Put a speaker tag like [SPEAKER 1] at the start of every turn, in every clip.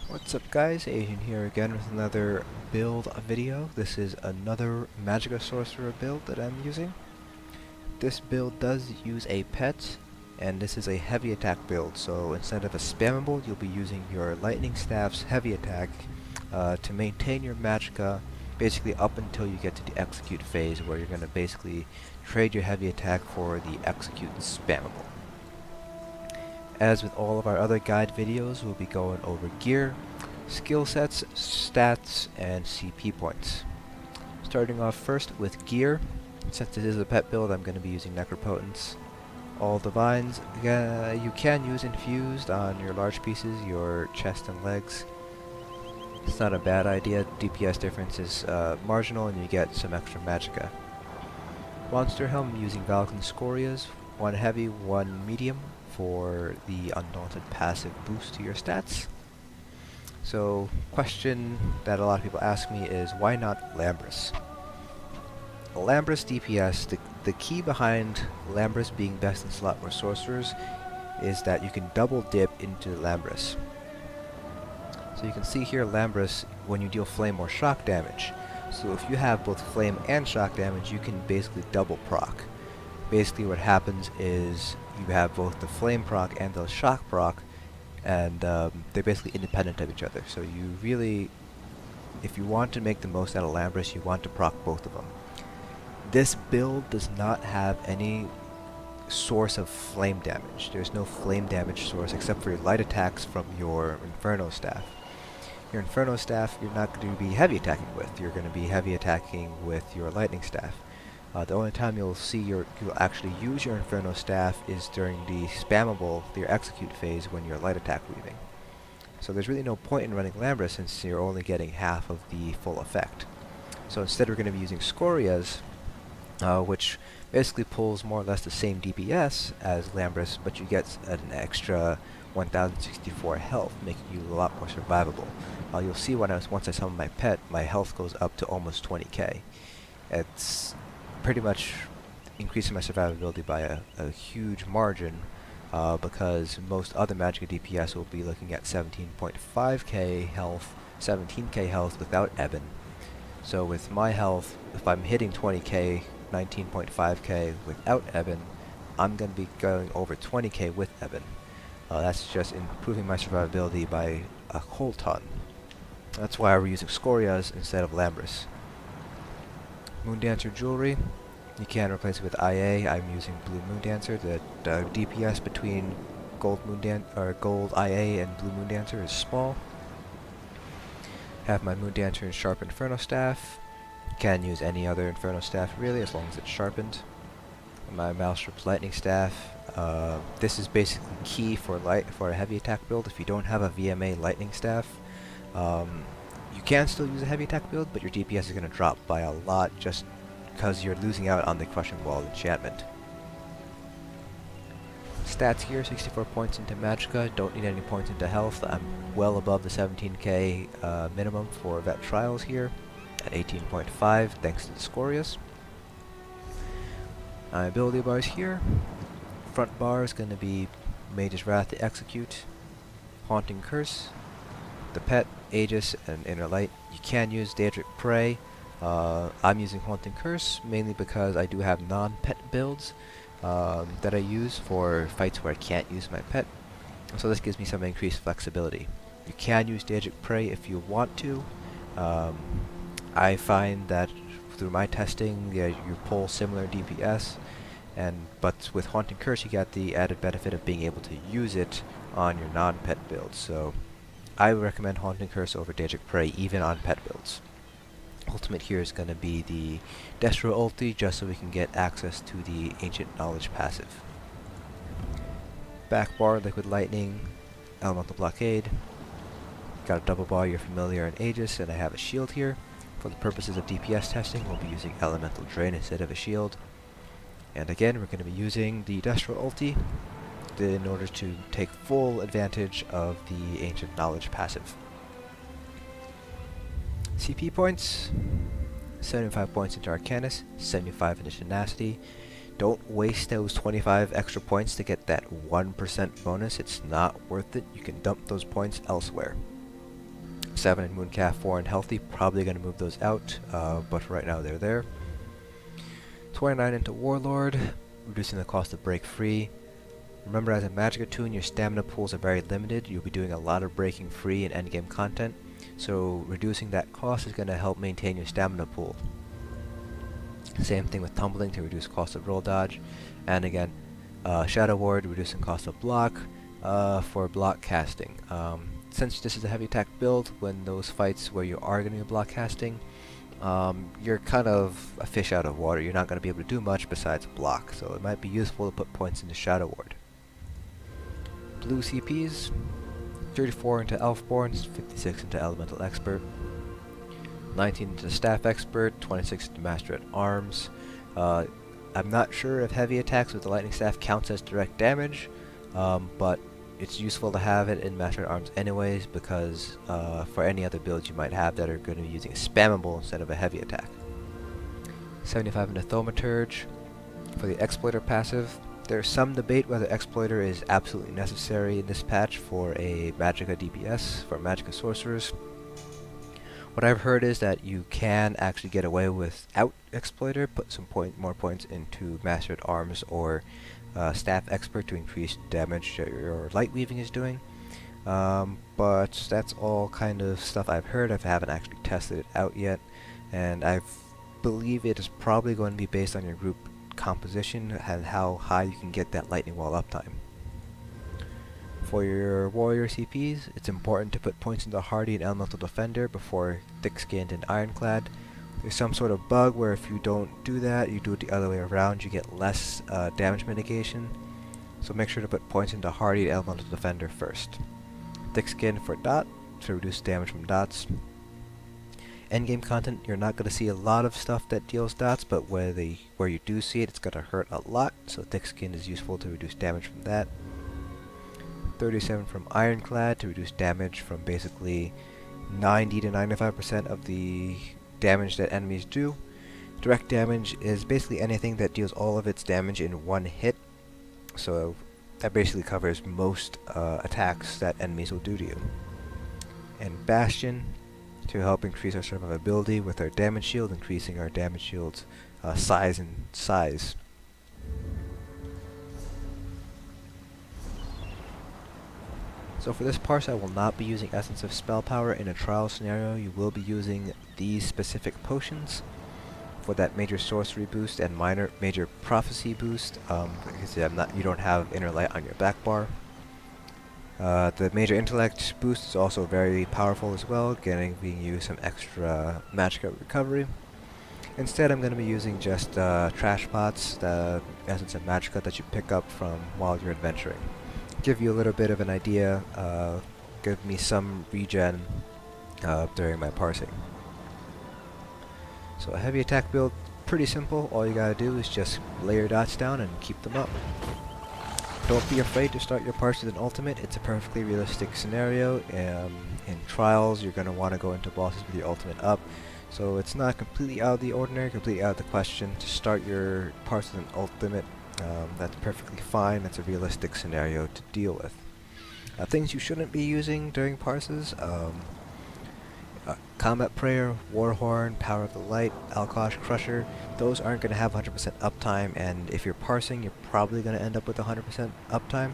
[SPEAKER 1] What's up guys, Asian here again with another build video. This is another Magicka Sorcerer build that I'm using. This build does use a pet, and this is a heavy attack build, so instead of a spammable, you'll be using your Lightning Staff's heavy attack to maintain your Magicka basically up until you get to the execute phase, where you're going to basically trade your heavy attack for the execute spammable. As with all of our other guide videos, we'll be going over gear, skill sets, stats, and CP points. Starting off first with gear. Since this is a pet build, I'm going to be using Necropotence. All divines, you can use infused on your large pieces, your chest and legs. It's not a bad idea. DPS difference is marginal and you get some extra magicka. Monster helm, using Valakhan Scorias, one heavy, one medium, for the Undaunted passive boost to your stats. So, question that a lot of people ask me is, why not Lambris? Lambris DPS, the key behind Lambris being best in slot for sorcerers is that you can double dip into Lambris. So you can see here Lambris when you deal flame or shock damage. So if you have both flame and shock damage, you can basically double proc. Basically what happens is you have both the flame proc and the shock proc, and they're basically independent of each other. So you really, if you want to make the most out of Lambris, you want to proc both of them. This build does not have any source of flame damage. There's no flame damage source except for your light attacks from your Inferno Staff. Your Inferno Staff you're not going to be heavy attacking with. You're going to be heavy attacking with your Lightning Staff. The only time you'll actually use your Inferno Staff is during the spammable, your execute phase, when you're light attack weaving. So there's really no point in running Lambris since you're only getting half of the full effect. So instead we're going to be using Scorias, which basically pulls more or less the same DPS as Lambris, but you get an extra 1064 health, making you a lot more survivable. You'll see once I summon my pet, my health goes up to almost 20k. It's pretty much increasing my survivability by a huge margin, because most other Magicka DPS will be looking at 17.5k health, 17k health without Eben. So with my health, if I'm hitting 20k, 19.5k without Eben, I'm going to be going over 20k with Eben. That's just improving my survivability by a whole ton. That's why we're using Scorias instead of Lambris. Moondancer jewelry, you can replace it with IA. I'm using Blue Moondancer. The DPS between gold IA and Blue Moondancer is small. Have my Moondancer and Sharp Inferno Staff. Can use any other Inferno Staff really, as long as it's sharpened. My magSorc's Lightning Staff. This is basically key for a heavy attack build. If you don't have a VMA Lightning Staff, you can still use a heavy attack build, but your DPS is going to drop by a lot just because you're losing out on the Crushing Wall enchantment. Stats here, 64 points into Magicka, don't need any points into health. I'm well above the 17k minimum for Vet Trials here, at 18.5 thanks to the Scorias. My ability bars here, front bar is going to be Mage's Wrath to execute, Haunting Curse, the pet, Aegis, and Inner Light. You can use Daedric Prey. I'm using Haunting Curse mainly because I do have non-pet builds that I use for fights where I can't use my pet. So this gives me some increased flexibility. You can use Daedric Prey if you want to. I find that through my testing, you pull similar DPS, but with Haunting Curse you get the added benefit of being able to use it on your non-pet builds. So I would recommend Haunting Curse over Daedric Prey even on pet builds. Ultimate here is going to be the Destro ulti, just so we can get access to the Ancient Knowledge passive. Back bar, Liquid Lightning, Elemental Blockade. Got a double bar, your Familiar and Aegis, and I have a shield here. For the purposes of DPS testing, we'll be using Elemental Drain instead of a shield. And again, we're going to be using the Destro ulti in order to take full advantage of the Ancient Knowledge passive. CP points, 75 points into Arcanus, 75 into Tenacity. Don't waste those 25 extra points to get that 1% bonus. It's not worth it. You can dump those points elsewhere. 7 in Mooncalf, 4 in Healthy. Probably going to move those out, but for right now they're there. 29 into Warlord, reducing the cost of break free. Remember, as a Magicka toon, your stamina pools are very limited. You'll be doing a lot of breaking free in endgame content, so reducing that cost is going to help maintain your stamina pool. Same thing with Tumbling to reduce cost of roll dodge, and again, Shadow Ward, reducing cost of block for block casting. Since this is a heavy attack build, when those fights where you are going to be block casting, you're kind of a fish out of water. You're not going to be able to do much besides block, so it might be useful to put points into Shadow Ward. Blue CPs, 34 into Elfborn, 56 into Elemental Expert, 19 into Staff Expert, 26 into Master at Arms. I'm not sure if heavy attacks with the Lightning Staff counts as direct damage, but it's useful to have it in Master at Arms anyways, because for any other builds you might have that are going to be using a spammable instead of a heavy attack. 75 into Thaumaturge. For the Exploiter passive, there's some debate whether Exploiter is absolutely necessary in this patch for a Magicka DPS, for Magicka Sorcerers. What I've heard is that you can actually get away without Exploiter, put some more points into Master at Arms or Staff Expert to increase damage that your Light Weaving is doing. But that's all kind of stuff I've heard. I haven't actually tested it out yet, and I believe it is probably going to be based on your group composition and how high you can get that lightning wall uptime. For your warrior CPs, it's important to put points into Hardy and Elemental Defender before Thick-Skinned and Ironclad. There's some sort of bug where if you don't do that, you do it the other way around, you get less damage mitigation. So make sure to put points into Hardy and Elemental Defender first. Thick-Skinned for dot, to reduce damage from dots. Endgame content, you're not going to see a lot of stuff that deals dots, but where you do see it, it's going to hurt a lot, so Thick Skin is useful to reduce damage from that. 37 from Ironclad to reduce damage from basically 90 to 95% of the damage that enemies do. Direct damage is basically anything that deals all of its damage in one hit, so that basically covers most attacks that enemies will do to you. And Bastion, to help increase our survivability with our damage shield, increasing our damage shield's size. So for this parse, I will not be using Essence of Spell Power in a trial scenario. You will be using these specific potions for that major sorcery boost and major prophecy boost. Because you don't have Inner Light on your back bar. The major intellect boost is also very powerful as well, being used some extra Magicka recovery. Instead, I'm going to be using just trash pots, the essence of Magicka that you pick up from while you're adventuring. Give you a little bit of an idea, give me some regen during my parsing. So a heavy attack build, pretty simple. All you gotta do is just lay your dots down and keep them up. Don't be afraid to start your parts with an ultimate. It's a perfectly realistic scenario. In trials, you're going to want to go into bosses with your ultimate up. So it's not completely out of the ordinary, completely out of the question to start your parts with an ultimate. That's perfectly fine. That's a realistic scenario to deal with. Things you shouldn't be using during parses. Combat Prayer, Warhorn, Power of the Light, Alkosh Crusher, those aren't going to have 100% uptime, and if you're parsing, you're probably going to end up with 100% uptime.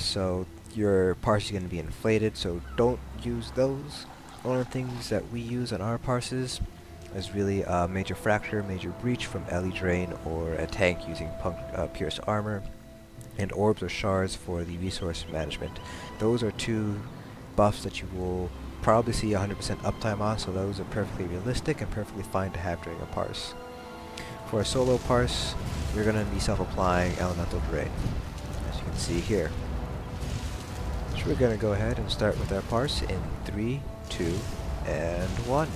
[SPEAKER 1] So your parse is going to be inflated, so don't use those. One of the things that we use on our parses is really Major Fracture, Major Breach from Ellie Drain, or a tank using Pierce Armor, and Orbs or Shards for the resource management. Those are two buffs that you will probably see 100% uptime on, so those are perfectly realistic and perfectly fine to have during a parse. For a solo parse, you're going to be self-applying Elemental Drain, as you can see here. So we're going to go ahead and start with our parse in 3, 2, and 1.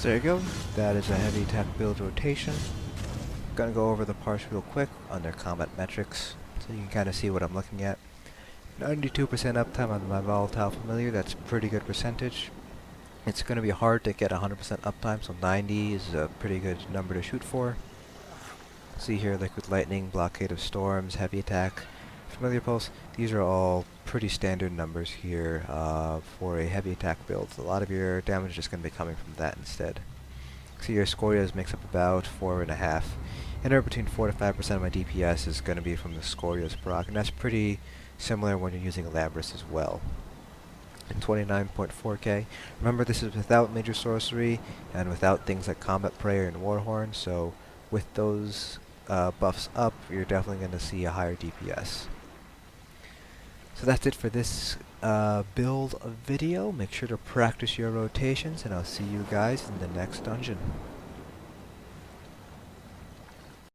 [SPEAKER 1] So there you go. That is a heavy attack build rotation. Gonna go over the parts real quick under combat metrics, so you can kind of see what I'm looking at. 92% uptime on my Volatile Familiar, that's a pretty good percentage. It's going to be hard to get 100% uptime, so 90 is a pretty good number to shoot for. See here, Liquid Lightning, Blockade of Storms, Heavy Attack, Familiar Pulse. These are all pretty standard numbers here for a heavy attack build. So a lot of your damage is going to be coming from that instead. See your Scorias makes up about 4.5. Anywhere between 4 to 5% of my DPS is going to be from the Scorias proc, and that's pretty similar when you're using Labris as well. And 29.4k. Remember, this is without major sorcery and without things like Combat Prayer and Warhorn, so with those buffs up, you're definitely going to see a higher DPS. So that's it for this build video. Make sure to practice your rotations, and I'll see you guys in the next dungeon.